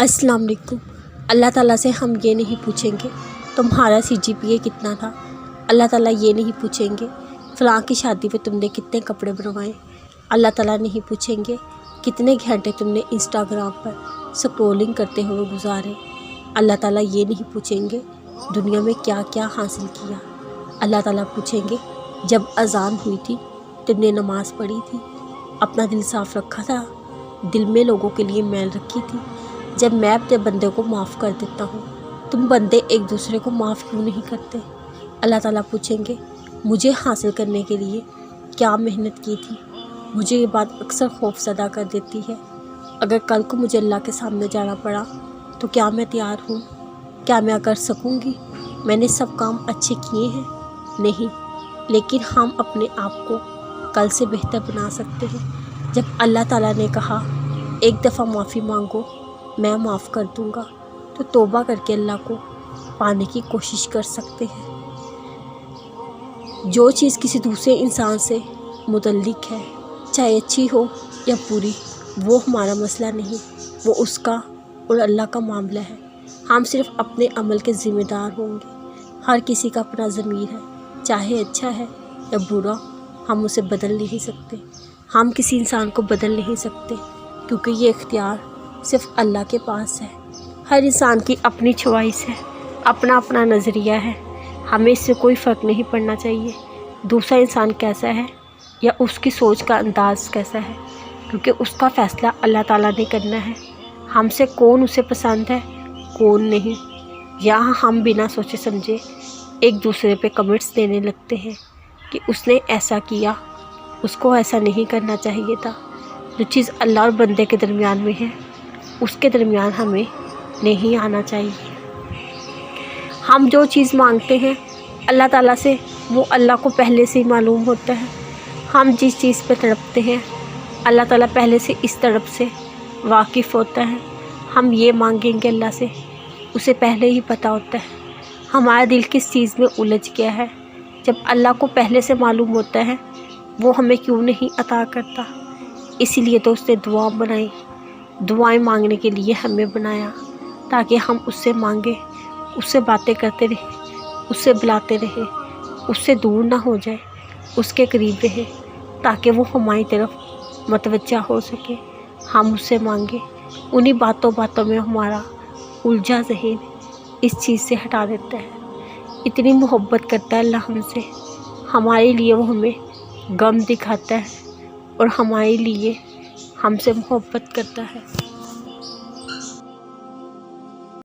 अस्सलाम वालेकुम। अल्लाह ताला से हम ये नहीं पूछेंगे तुम्हारा CGPA कितना था। अल्लाह ताला ये नहीं पूछेंगे फ़लाँ की शादी पे तुमने कितने कपड़े बनवाए। अल्लाह ताला नहीं पूछेंगे कितने घंटे तुमने इंस्टाग्राम पर स्क्रॉलिंग करते हुए गुजारे। अल्लाह ताला ये नहीं पूछेंगे दुनिया में क्या क्या हासिल किया। अल्लाह ताला पूछेंगे जब अज़ान हुई थी तुमने नमाज़ पढ़ी थी, अपना दिल साफ़ रखा था, दिल में लोगों के लिए मैल रखी थी। जब मैं अपने बंदे को माफ़ कर देता हूँ, तुम बंदे एक दूसरे को माफ़ क्यों नहीं करते। अल्लाह ताला पूछेंगे मुझे हासिल करने के लिए क्या मेहनत की थी। मुझे ये बात अक्सर खौफज़दा कर देती है। अगर कल को मुझे अल्लाह के सामने जाना पड़ा तो क्या मैं तैयार हूँ? क्या मैं कर सकूँगी? मैंने सब काम अच्छे किए हैं? नहीं, लेकिन हम अपने आप को कल से बेहतर बना सकते हैं। जब अल्लाह ताला ने कहा एक दफ़ा माफ़ी मांगो मैं माफ़ कर दूँगा, तो तौबा करके अल्लाह को पाने की कोशिश कर सकते हैं। जो चीज़ किसी दूसरे इंसान से मुतल्लिक है, चाहे अच्छी हो या बुरी, वो हमारा मसला नहीं, वो उसका और अल्लाह का मामला है। हम सिर्फ़ अपने अमल के ज़िम्मेदार होंगे। हर किसी का अपना ज़मीर है, चाहे अच्छा है या बुरा, हम उसे बदल नहीं सकते। हम किसी इंसान को बदल नहीं सकते क्योंकि ये इख्तियार सिर्फ़ अल्लाह के पास है। हर इंसान की अपनी च्वाइस है, अपना अपना नज़रिया है। हमें इससे कोई फ़र्क नहीं पड़ना चाहिए दूसरा इंसान कैसा है या उसकी सोच का अंदाज़ कैसा है, क्योंकि उसका फ़ैसला अल्लाह ताला ने करना है। हमसे कौन उसे पसंद है कौन नहीं। यहाँ हम बिना सोचे समझे एक दूसरे पे कमेंट्स देने लगते हैं कि उसने ऐसा किया, उसको ऐसा नहीं करना चाहिए था। जो चीज़ अल्लाह और बंदे के दरमियान में है उसके दरमियान हमें नहीं आना चाहिए। हम जो चीज़ मांगते हैं अल्लाह ताला से, वो अल्लाह को पहले से ही मालूम होता है। हम जिस चीज़ पे तड़पते हैं अल्लाह ताला पहले से इस तड़प से वाकिफ़ होता है। हम ये मांगेंगे अल्लाह से, उसे पहले ही पता होता है हमारा दिल किस चीज़ में उलझ गया है। जब अल्लाह को पहले से मालूम होता है वो हमें क्यों नहीं अता करता। इसीलिए तो उसने दुआ बनाई, दुआएं मांगने के लिए हमें बनाया, ताकि हम उससे मांगे, उससे बातें करते रहें, उससे बुलाते रहें, उससे दूर ना हो जाए, उसके करीब रहें, ताकि वो हमारी तरफ मतवज्जा हो सके। हम उससे मांगे, उन्हीं बातों बातों में हमारा उलझा ज़हन इस चीज़ से हटा देता है। इतनी मोहब्बत करता है अल्लाह हमसे, हमारे लिए वो हमें गम दिखाता है और हमारे लिए हमसे मोहब्बत करता है।